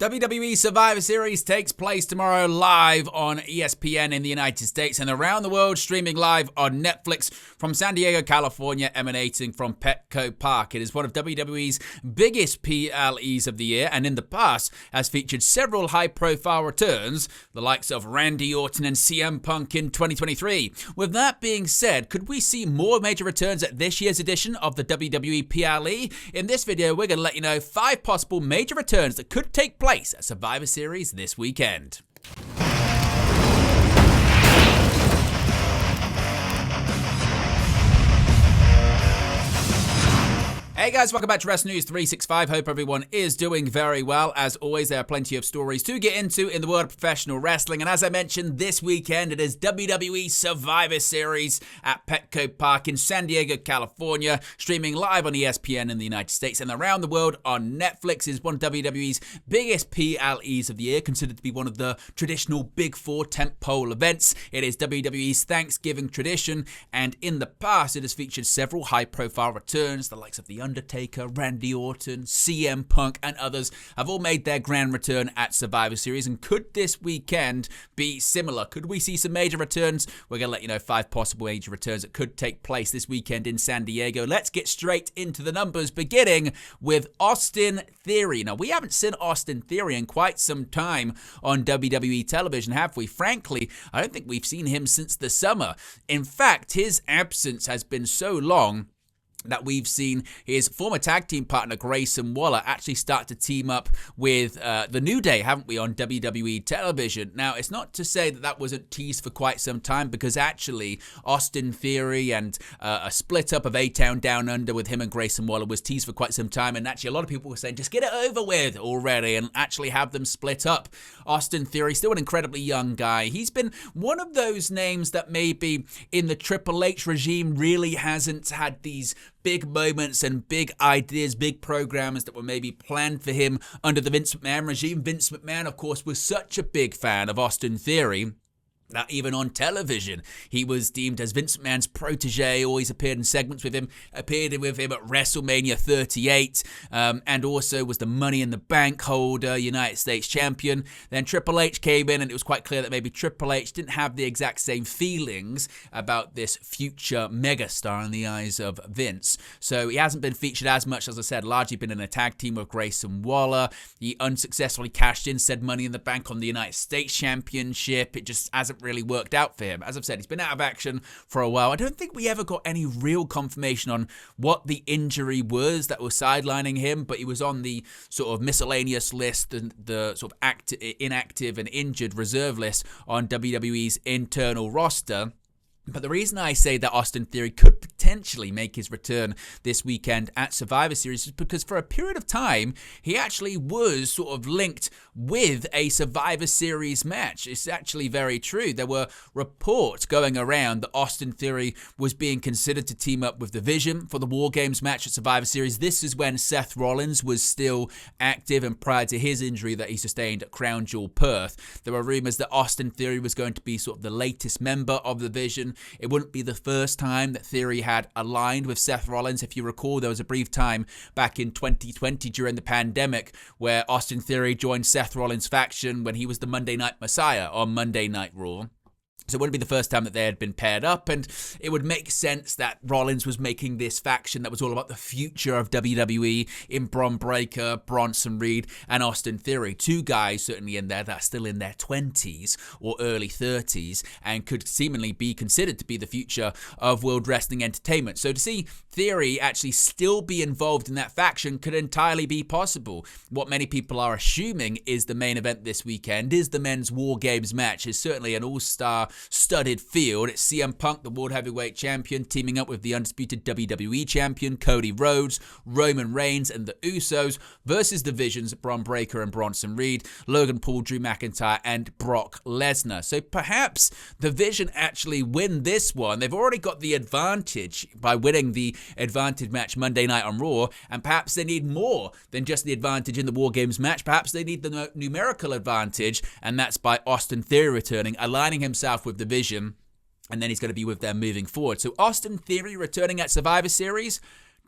WWE Survivor Series takes place tomorrow live on ESPN in the United States and around the world, streaming live on Netflix from San Diego, California, emanating from Petco Park. It is one of WWE's biggest PLEs of the year, and in the past has featured several high-profile returns, the likes of Randy Orton and CM Punk in 2023. With that being said, could we see more major returns at this year's edition of the WWE PLE? In this video, we're going to let you know 5 possible major returns that could take place at Survivor Series this weekend. Hey guys, welcome back to Wrestling News 365. Hope everyone is doing very well. As always, there are plenty of stories to get into in the world of professional wrestling. And as I mentioned, this weekend it is WWE Survivor Series at Petco Park in San Diego, California, streaming live on ESPN in the United States and around the world on Netflix. It is one of WWE's biggest PLEs of the year, considered to be one of the traditional Big Four tentpole events. It is WWE's Thanksgiving tradition, and in the past it has featured several high-profile returns, the likes of The Undertaker, Randy Orton, CM Punk, and others have all made their grand return at Survivor Series. And could this weekend be similar? Could we see some major returns? We're going to let you know 5 possible major returns that could take place this weekend in San Diego. Let's get straight into the numbers, beginning with Austin Theory. Now, we haven't seen Austin Theory in quite some time on WWE television, have we? Frankly, I don't think we've seen him since the summer. In fact, his absence has been so long that we've seen his former tag team partner Grayson Waller actually start to team up with The New Day, haven't we, on WWE television. Now, it's not to say that that wasn't teased for quite some time, because actually Austin Theory and a split up of A-Town Down Under with him and Grayson Waller was teased for quite some time, and actually a lot of people were saying just get it over with already and actually have them split up. Austin Theory, still an incredibly young guy. He's been one of those names that maybe in the Triple H regime really hasn't had these big moments and big ideas, big programs that were maybe planned for him under the Vince McMahon regime. Vince McMahon, of course, was such a big fan of Austin Theory that even on television, he was deemed as Vince McMahon's protege, always appeared in segments with him, appeared with him at WrestleMania 38, and also was the Money in the Bank holder, United States champion. Then Triple H came in, and it was quite clear that maybe Triple H didn't have the exact same feelings about this future megastar in the eyes of Vince. So he hasn't been featured as much, as I said, largely been in a tag team with Grayson Waller. He unsuccessfully cashed in said Money in the Bank on the United States championship. It just hasn't really worked out for him. As I've said, he's been out of action for a while. I don't think we ever got any real confirmation on what the injury was that was sidelining him, but he was on the sort of miscellaneous list, the sort of inactive and injured reserve list on WWE's internal roster. But the reason I say that Austin Theory could potentially make his return this weekend at Survivor Series is because for a period of time, he actually was sort of linked with a Survivor Series match. It's actually very true. There were reports going around that Austin Theory was being considered to team up with The Vision for the War Games match at Survivor Series. This is when Seth Rollins was still active and prior to his injury that he sustained at Crown Jewel Perth. There were rumors that Austin Theory was going to be sort of the latest member of The Vision. It wouldn't be the first time that Theory had aligned with Seth Rollins. If you recall, there was a brief time back in 2020 during the pandemic where Austin Theory joined Seth Rollins' faction when he was the Monday Night Messiah on Monday Night Raw. So it wouldn't be the first time that they had been paired up, and it would make sense that Rollins was making this faction that was all about the future of WWE in Bron Breakker, Bronson Reed, and Austin Theory. 2 guys certainly in there that are still in their 20s or early 30s and could seemingly be considered to be the future of World Wrestling Entertainment. So to see Theory actually still be involved in that faction could entirely be possible. What many people are assuming is the main event this weekend is the men's War Games match. It's certainly an all-star studded field. It's CM Punk, the World Heavyweight Champion, teaming up with the undisputed WWE Champion Cody Rhodes, Roman Reigns, and the Usos versus the Visions, Bron Breakker and Bronson Reed, Logan Paul, Drew McIntyre, and Brock Lesnar. So perhaps the Vision actually win this one. They've already got the advantage by winning the advantage match Monday night on Raw, and perhaps they need more than just the advantage in the War Games match. Perhaps they need the numerical advantage, and that's by Austin Theory returning, aligning himself with the Vision, and then he's going to be with them moving forward. So Austin Theory returning at Survivor Series,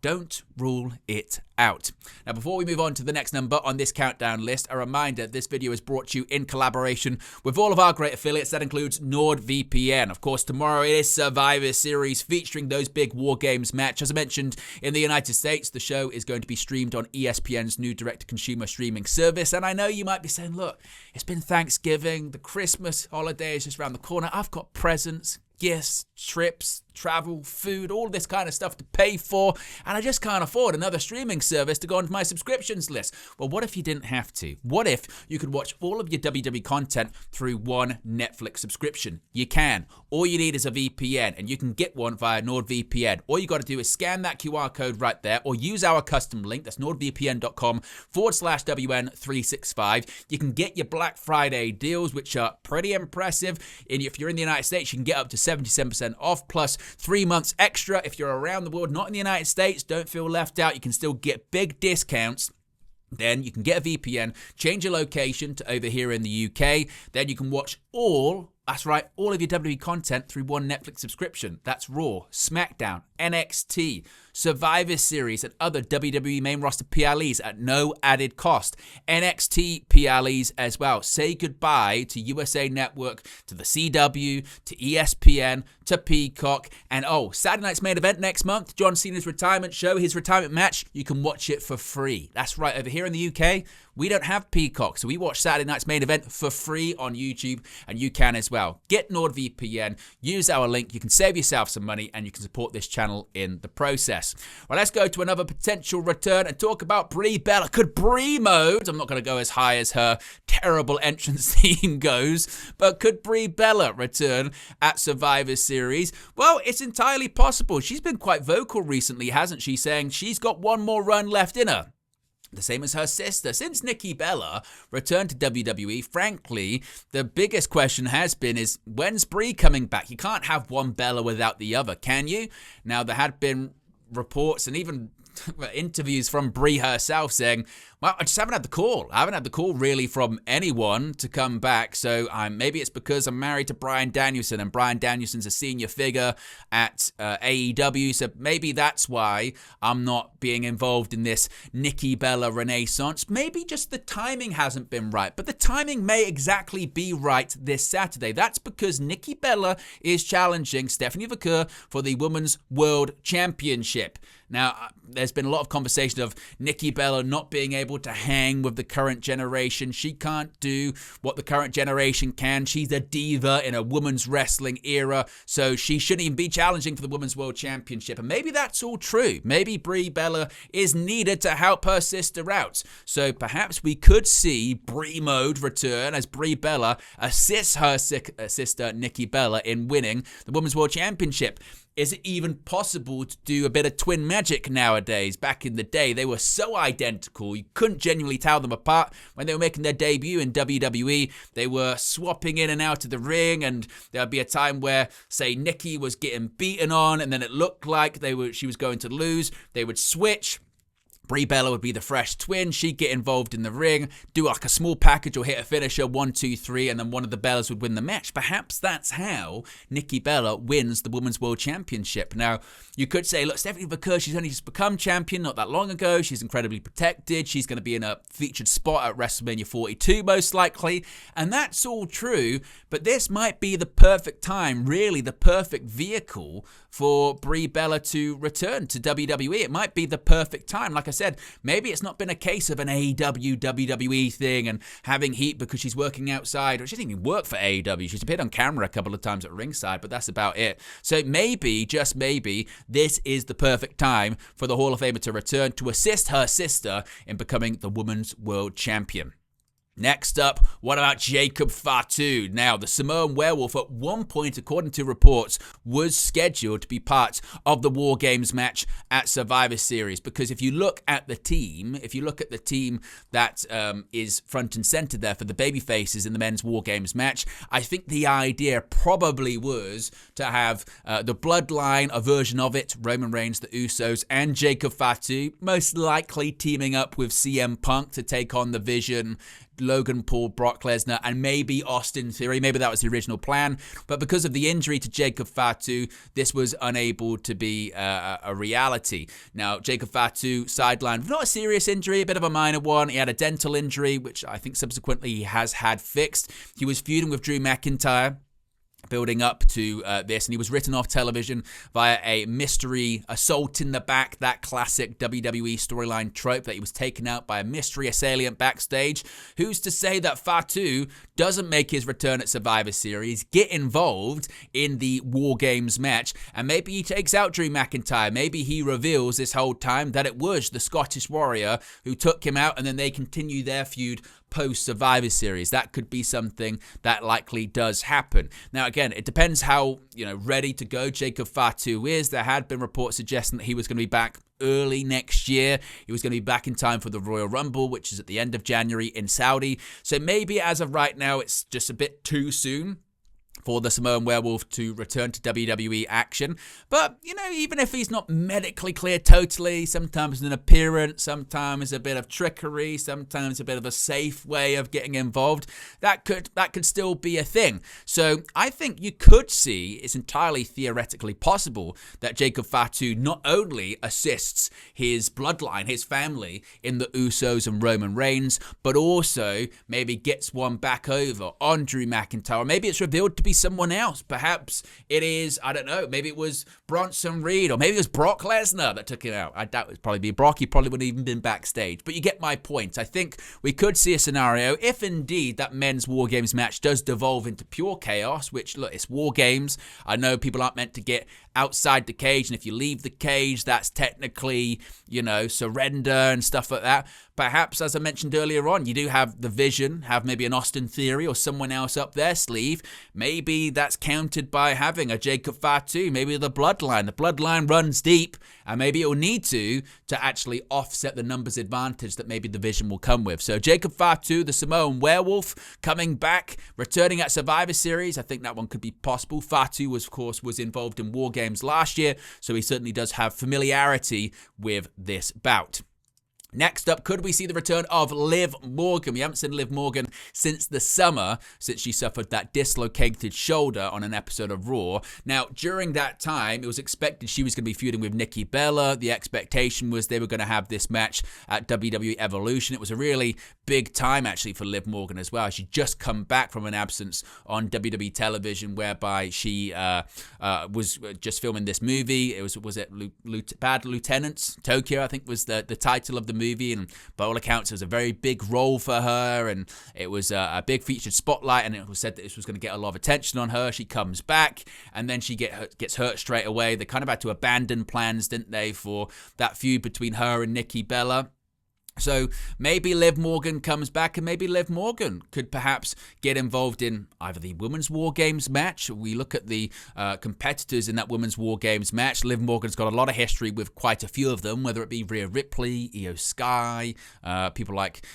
don't rule it out. Now, before we move on to the next number on this countdown list, a reminder, this video is brought to you in collaboration with all of our great affiliates. That includes NordVPN. Of course, tomorrow it is Survivor Series featuring those big War Games match. As I mentioned, in the United States, the show is going to be streamed on ESPN's new direct-to-consumer streaming service. And I know you might be saying, look, it's been Thanksgiving, the Christmas holiday is just around the corner. I've got presents, gifts, trips, travel, food, all this kind of stuff to pay for, and I just can't afford another streaming service to go onto my subscriptions list. Well, what if you didn't have to? What if you could watch all of your WWE content through one Netflix subscription? You can. All you need is a VPN, and you can get one via NordVPN. All you got to do is scan that QR code right there, or use our custom link. That's nordvpn.com/WN365. You can get your Black Friday deals, which are pretty impressive. And if you're in the United States, you can get up to 77% off, plus 3 months extra. If you're around the world, not in the United States, don't feel left out. You can still get big discounts. Then you can get a VPN, change your location to over here in the UK. Then you can watch all of your WWE content through one Netflix subscription. That's Raw, SmackDown, NXT, Survivor Series, and other WWE main roster PLEs at no added cost. NXT PLEs as well. Say goodbye to USA Network, to the CW, to ESPN, to Peacock, and Saturday night's main event next month, John Cena's retirement show, his retirement match, you can watch it for free. That's right, over here in the UK, we don't have Peacock, so we watch Saturday night's main event for free on YouTube, and you can as well. Get NordVPN, use our link, you can save yourself some money, and you can support this channel in the process. Well, let's go to another potential return and talk about Brie Bella. Could Brie Mode, I'm not going to go as high as her terrible entrance theme goes, but could Brie Bella return at Survivor Series? Well, it's entirely possible. She's been quite vocal recently, hasn't she, saying she's got one more run left in her. The same as her sister. Since Nikki Bella returned to WWE, frankly, the biggest question has been is, when's Brie coming back? You can't have one Bella without the other, can you? Now, there had been reports and even interviews from Brie herself saying, well, I just haven't had the call. I haven't had the call really from anyone to come back. So maybe it's because I'm married to Bryan Danielson, and Bryan Danielson's a senior figure at AEW. So maybe that's why I'm not being involved in this Nikki Bella renaissance. Maybe just the timing hasn't been right. But the timing may exactly be right this Saturday. That's because Nikki Bella is challenging Stephanie McCur for the Women's World Championship. Now, there's been a lot of conversation of Nikki Bella not being able to hang with the current generation. She can't do what the current generation can. She's a diva in a women's wrestling era, so she shouldn't even be challenging for the Women's World Championship. And maybe that's all true. Maybe Brie Bella is needed to help her sister out. So perhaps we could see Brie Mode return as Brie Bella assists her sister Nikki Bella in winning the Women's World Championship. Is it even possible to do a bit of twin magic nowadays? Back in the day, they were so identical, you couldn't genuinely tell them apart. When they were making their debut in WWE, they were swapping in and out of the ring, and there would be a time where, say, Nikki was getting beaten on, and then it looked like she was going to lose. They would switch. Brie Bella would be the fresh twin. She'd get involved in the ring, do like a small package or hit a finisher, 1, 2, 3, and then one of the Bellas would win the match. Perhaps that's how Nikki Bella wins the Women's World Championship. Now, you could say, look, Stephanie McCur, she's only just become champion not that long ago. She's incredibly protected. She's going to be in a featured spot at WrestleMania 42, most likely. And that's all true, but this might be the perfect time, really the perfect vehicle for Brie Bella to return to WWE. It might be the perfect time. Like I said, maybe it's not been a case of an AEW, WWE thing and having heat because she's working outside, or she didn't even work for AEW. She's appeared on camera a couple of times at ringside, but that's about it. So maybe, just maybe, this is the perfect time for the Hall of Famer to return to assist her sister in becoming the Women's World Champion. Next up, what about Jacob Fatu? Now, the Samoan werewolf at one point, according to reports, was scheduled to be part of the War Games match at Survivor Series. Because if you look at the team, that is front and center there for the babyfaces in the men's War Games match, I think the idea probably was to have the Bloodline, a version of it, Roman Reigns, the Usos, and Jacob Fatu, most likely teaming up with CM Punk to take on the Vision, Logan Paul, Brock Lesnar, and maybe Austin Theory. Maybe that was the original plan. But because of the injury to Jacob Fatu, this was unable to be a reality. Now, Jacob Fatu sidelined, not a serious injury, a bit of a minor one. He had a dental injury, which I think subsequently he has had fixed. He was feuding with Drew McIntyre, building up to this, and he was written off television via a mystery assault in the back, that classic WWE storyline trope that he was taken out by a mystery assailant backstage. Who's to say that Fatu doesn't make his return at Survivor Series, get involved in the War Games match, and maybe he takes out Drew McIntyre. Maybe he reveals this whole time that it was the Scottish Warrior who took him out, and then they continue their feud post-Survivor Series. That could be something that likely does happen. Now, again, it depends how, ready to go Jacob Fatu is. There had been reports suggesting that he was going to be back early next year. He was going to be back in time for the Royal Rumble, which is at the end of January in Saudi. So maybe as of right now, it's just a bit too soon for the Samoan Werewolf to return to WWE action. But, even if he's not medically clear totally, sometimes an appearance, sometimes a bit of trickery, sometimes a bit of a safe way of getting involved, that could still be a thing. So I think you could see, it's entirely theoretically possible, that Jacob Fatu not only assists his bloodline, his family, in the Usos and Roman Reigns, but also maybe gets one back over on Drew McIntyre. Or maybe it's revealed to be someone else. Perhaps it is, I don't know, maybe it was Bronson Reed, or maybe it was Brock Lesnar that took him out. I doubt it would probably be Brock. He probably wouldn't have even been backstage. But you get my point. I think we could see a scenario, if indeed that men's War Games match does devolve into pure chaos, which, look, it's War Games. I know people aren't meant to get outside the cage, and if you leave the cage, that's technically, surrender and stuff like that. Perhaps, as I mentioned earlier on, you do have the Vision, have maybe an Austin Theory or someone else up their sleeve. Maybe that's countered by having a Jacob Fatu, maybe the Bloodline. The Bloodline runs deep, and maybe it will need to actually offset the numbers advantage that maybe the Vision will come with. So Jacob Fatu, the Samoan Werewolf, coming back, returning at Survivor Series. I think that one could be possible. Fatu, of course, was involved in War Games last year, so he certainly does have familiarity with this bout. Next up, could we see the return of Liv Morgan? We haven't seen Liv Morgan since the summer, since she suffered that dislocated shoulder on an episode of Raw. Now, during that time, it was expected she was going to be feuding with Nikki Bella. The expectation was they were going to have this match at WWE Evolution. It was a really big time, actually, for Liv Morgan as well. She'd just come back from an absence on WWE television, whereby she was just filming this movie. Was it Bad Lieutenants? Tokyo, I think, was the title of the movie, and by all accounts it was a very big role for her, and it was a big featured spotlight, and it was said that this was going to get a lot of attention on her. She comes back, and then she gets hurt straight away. They kind of had to abandon plans, didn't they, for that feud between her and Nikki Bella. So maybe Liv Morgan comes back, and maybe Liv Morgan could perhaps get involved in either the Women's War Games match. We look at the competitors in that Women's War Games match. Liv Morgan's got a lot of history with quite a few of them, whether it be Rhea Ripley, Io Sky, people like,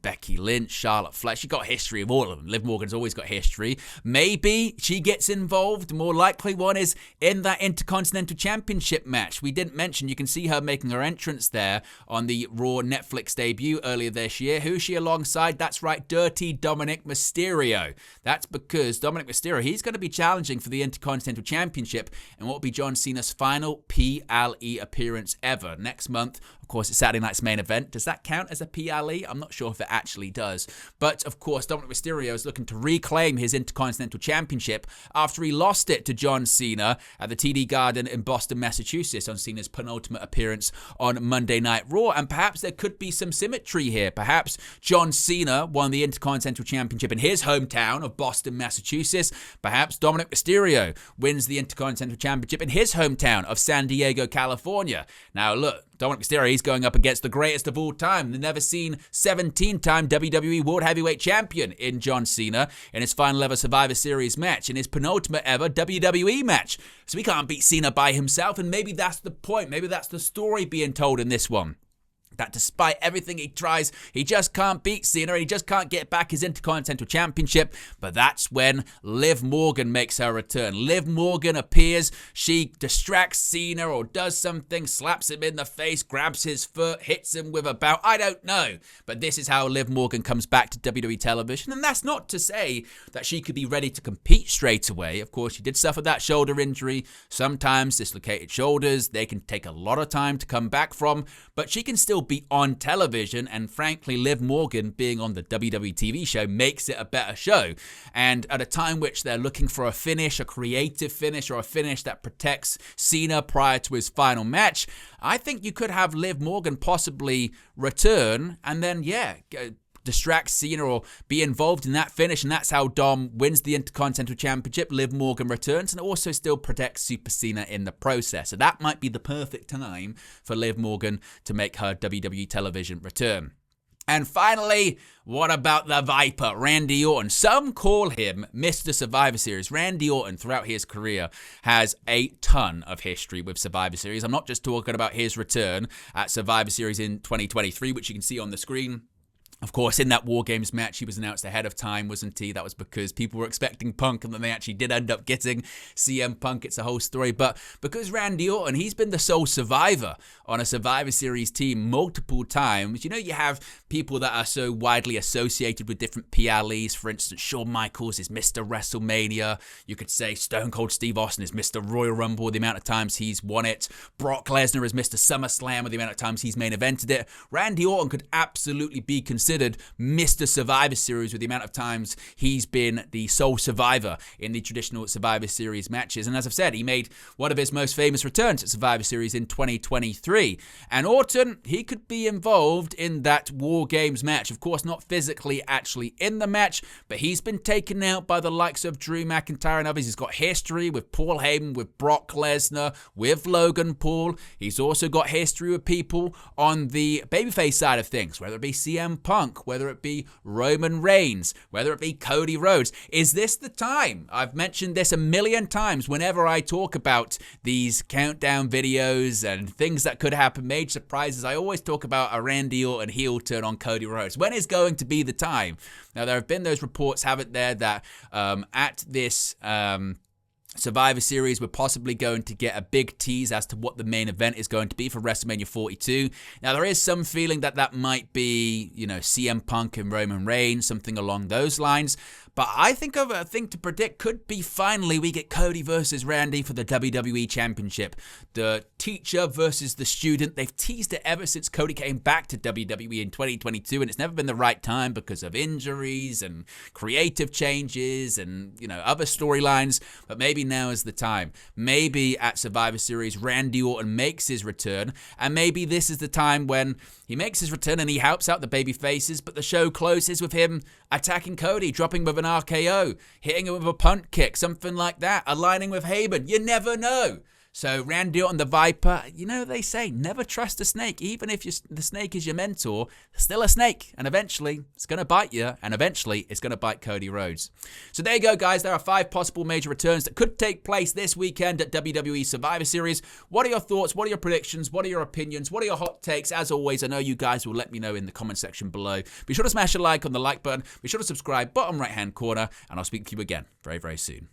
Becky Lynch, Charlotte Flair. She got history of all of them. Liv Morgan's always got history. Maybe she gets involved. The more likely one is in that Intercontinental Championship match. We didn't mention, you can see her making her entrance there on the Raw Netflix debut earlier this year. Who's she alongside? That's right, Dirty Dominic Mysterio. That's because Dominic Mysterio, he's going to be challenging for the Intercontinental Championship and what will be John Cena's final PLE appearance ever. Next month, of course, it's Saturday night's main event. Does that count as a PLE? I'm not sure if it actually does. But, of course, Dominic Mysterio is looking to reclaim his Intercontinental Championship after he lost it to John Cena at the TD Garden in Boston, Massachusetts on Cena's penultimate appearance on Monday Night Raw. And perhaps there could be some symmetry here. Perhaps John Cena won the Intercontinental Championship in his hometown of Boston, Massachusetts. Perhaps Dominic Mysterio wins the Intercontinental Championship in his hometown of San Diego, California. Now, look, Dominic Mysterio, he's going up against the greatest of all time, the never-seen 17-time WWE World Heavyweight Champion in John Cena in his final ever Survivor Series match, in his penultimate ever WWE match. So he can't beat Cena by himself, and maybe that's the point. Maybe that's the story being told in this one. that despite everything he tries, he just can't beat Cena. He just can't get back his Intercontinental Championship. But that's when Liv Morgan makes her return. Liv Morgan appears. She distracts Cena or does something, slaps him in the face, grabs his foot, hits him with a belt. I don't know. But this is how Liv Morgan comes back to WWE television. And that's not to say that she could be ready to compete straight away. Of course, she did suffer that shoulder injury. Sometimes dislocated shoulders, they can take a lot of time to come back from. But she can still be on television, and frankly, Liv Morgan being on the WWE TV show makes it a better show. And at a time which they're looking for a finish, a creative finish, or a finish that protects Cena prior to his final match, I think you could have Liv Morgan possibly return and then, distract Cena or be involved in that finish, and that's how Dom wins the Intercontinental Championship. Liv Morgan returns and also still protects Super Cena in the process. So that might be the perfect time for Liv Morgan to make her WWE television return. And finally, what about the Viper, Randy Orton? Some call him Mr. Survivor Series. Randy Orton, throughout his career, has a ton of history with Survivor Series. I'm not just talking about his return at Survivor Series in 2023, which you can see on the screen. Of course, in that War Games match, he was announced ahead of time, wasn't he? That was because people were expecting Punk, and then they actually did end up getting CM Punk. It's a whole story. But because Randy Orton, he's been the sole survivor on a Survivor Series team multiple times. You know, you have people that are so widely associated with different PLEs. For instance, Shawn Michaels is Mr. WrestleMania. You could say Stone Cold Steve Austin is Mr. Royal Rumble, the amount of times he's won it. Brock Lesnar is Mr. SummerSlam, with the amount of times he's main evented it. Randy Orton could absolutely be considered Mr. Survivor Series with the amount of times he's been the sole survivor in the traditional Survivor Series matches. And as I've said, he made one of his most famous returns at Survivor Series in 2023. And Orton, he could be involved in that War Games match. Of course, not physically actually in the match, but he's been taken out by the likes of Drew McIntyre and others. He's got history with Paul Heyman, with Brock Lesnar, with Logan Paul. He's also got history with people on the babyface side of things, whether it be CM Punk, whether it be Roman Reigns, whether it be Cody Rhodes. Is this the time? I've mentioned this a million times whenever I talk about these countdown videos and things that could happen, major surprises. I always talk about a Randy Orton heel turn on Cody Rhodes. When is going to be the time? Now, there have been those reports, haven't there, that at this Survivor Series, we're possibly going to get a big tease as to what the main event is going to be for WrestleMania 42. Now, there is some feeling that that might be, CM Punk and Roman Reigns, something along those lines. But I think of a thing to predict could be finally we get Cody versus Randy for the WWE Championship. The teacher versus the student. They've teased it ever since Cody came back to WWE in 2022, and it's never been the right time because of injuries and creative changes and, other storylines. But maybe now is the time. Maybe at Survivor Series, Randy Orton makes his return, and maybe this is the time when he makes his return and he helps out the baby faces, but the show closes with him attacking Cody, dropping with an RKO, hitting him with a punt kick, something like that, aligning with Heyman. You never know. So Randy Orton, the Viper, they say never trust a snake. Even if the snake is your mentor, still a snake. And eventually, it's going to bite you. And eventually, it's going to bite Cody Rhodes. So there you go, guys. There are 5 possible major returns that could take place this weekend at WWE Survivor Series. What are your thoughts? What are your predictions? What are your opinions? What are your hot takes? As always, I know you guys will let me know in the comment section below. Be sure to smash a like on the like button. Be sure to subscribe, bottom right-hand corner. And I'll speak to you again very, very soon.